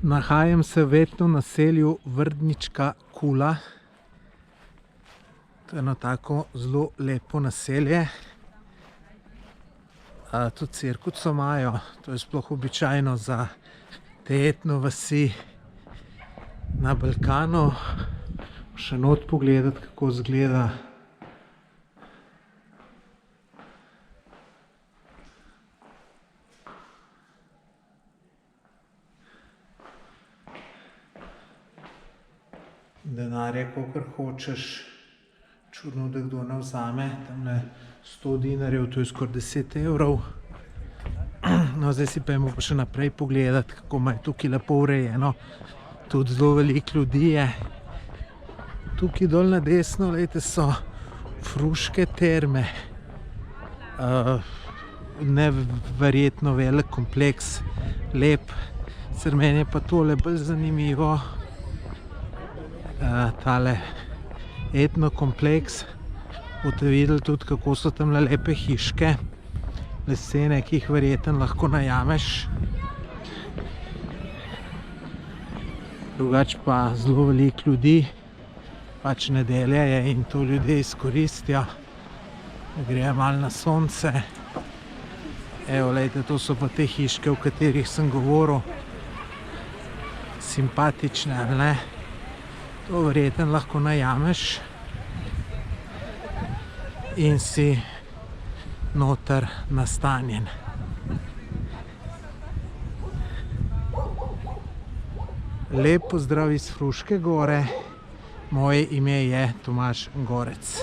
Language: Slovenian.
Nahajam se v etno naselju Vrdnička Kula. To je eno tako zelo lepo naselje. Tudi cirkuso imajo, to je sploh običajno za te etno vasi na Balkanu. Še not pogledati, kako izgleda. Denar je, kolikor hočeš. Čudno, da kdo ne vzame. Tamle 100 dinarjev, to je skoraj 10 evrov. No, zdaj si pojmo pa še naprej pogledati, kako imajo tukaj lepo urejeno. Tudi zelo veliko ljudi je. Tukaj dol na desno, glejte, so Fruške terme. Neverjetno velik kompleks, lep. Sicer meni je pa tole bolj zanimivo. Tale etno kompleks. Boste videli tudi, kako so tamle lepe hiške, lesene, ki jih verjetno lahko najameš. Drugače pa zelo veliko ljudi, pač nedelja je in to ljudje izkoristijo, da grejo malo na sonce. Evo, glejte, to so pa te hiške, o katerih sem govoril. Simpatične, ali ne? To verjetno lahko najameš in si noter nastanjen. Lep pozdrav iz Fruške gore. Moje ime je Tomaž Gorec.